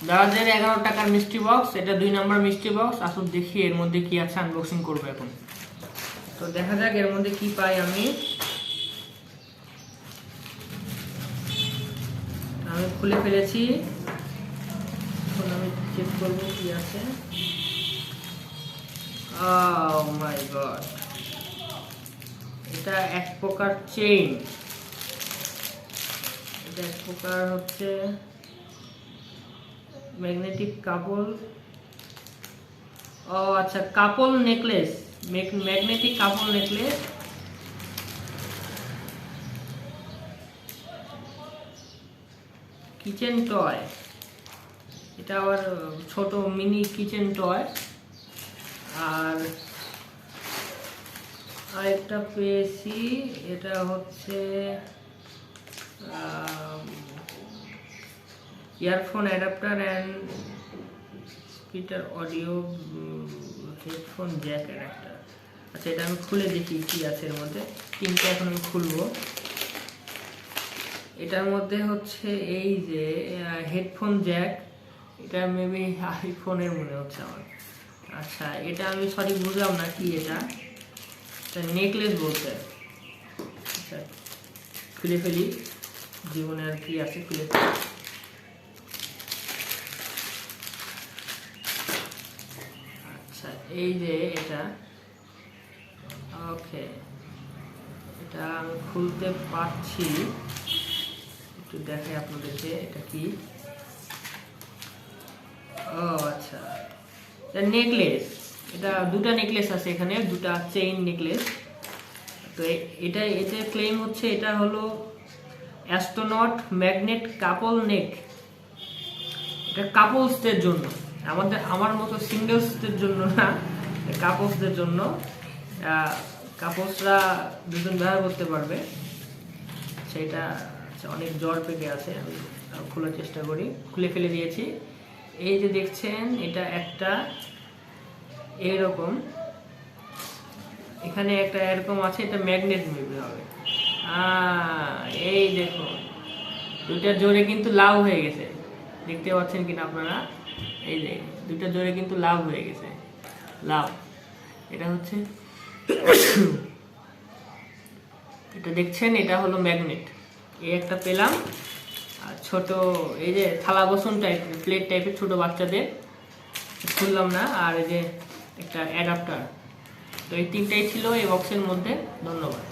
দারাজের 11 টাকার মিষ্টি বক্স, এটা 2 নম্বর মিষ্টি বক্স। আসুন দেখি এর মধ্যে কি আছে, আনবক্সিং করবো এখন। তো দেখা যাক এর মধ্যে কি পাই আমি। খুলে ফেলেছি, এখন আমি চেক করবো কি আছে। Oh my god, এটা এক প্রকার চেইন, এটা এক প্রকার হচ্ছে ম্যাগনেটিক কাপল। ও আচ্ছা, কাপল নেকলেস, ম্যাগনেটিক কাপল নেকলেস। কিচেন টয়, এটা আবার ছোট মিনি কিচেন টয়। আর আরেকটা পেয়েছি, এটা হচ্ছে earphone adapter and speaker audio headphone Jack adapter. আচ্ছা, এটা আমি খুলে দেখি কি আছে এর মধ্যে। তিনটা এখন আমি খুলবো। এটার মধ্যে হচ্ছে এই যে হেডফোন জ্যাক, এটা মেবি আইফোনের মনে হচ্ছে আমার। আচ্ছা, এটা আমি সঠিক বুঝলাম না কি, এটা নেকলেস বলতে। আচ্ছা, খুলে ফেলি, জীবনে আর কি আছে খুলে ফেলি। আচ্ছা, এই যে এটা, ওকে, এটা আমি খুলতে পারছি, একটু দেখাই আপনাদেরকে এটা কি। ও আচ্ছা, এটা নেকলেস, এটা দুটা নেকলেস আছে এখানে, দুটা চেইন নেকলেস। তো এটা এতে ক্লেম হচ্ছে এটা হলো অ্যাস্ট্রোনট ম্যাগনেট কাপল নেক। এটা কাপলসদের জন্য, আমার মতো সিঙ্গেলসদের জন্য না, কাপলসদের জন্য। কাপলসরা দুজন ব্যবহার করতে পারবে সেটা। অনেক জ্বর পেকে আছে, আমি খোলার চেষ্টা করি, খুলে ফেলে দিয়েছি। এই যে দেখছেন, এটা একটা এরকম, এখানে একটা এরকম আছে, এটা ম্যাগনেট মেবি হবে। এই দেখুন, দুইটা জোরে কিন্তু লাভ হয়ে গেছে, দেখতে পাচ্ছেন কিনা আপনারা। এই যে দুইটা জোরে কিন্তু লাভ হয়ে গেছে, লাভ। এটা হচ্ছে এটা দেখছেন, এটা হলো ম্যাগনেট। এই একটা পেলাম, আর ছোট এই যে থালা বাসন টাইপের, প্লেট টাইপের ছোট বাচ্চাদের, খুললাম না। আর এই যে একটা অ্যাডাপ্টার। তো এই তিনটাই ছিল এই বক্সের মধ্যে। ধন্যবাদ।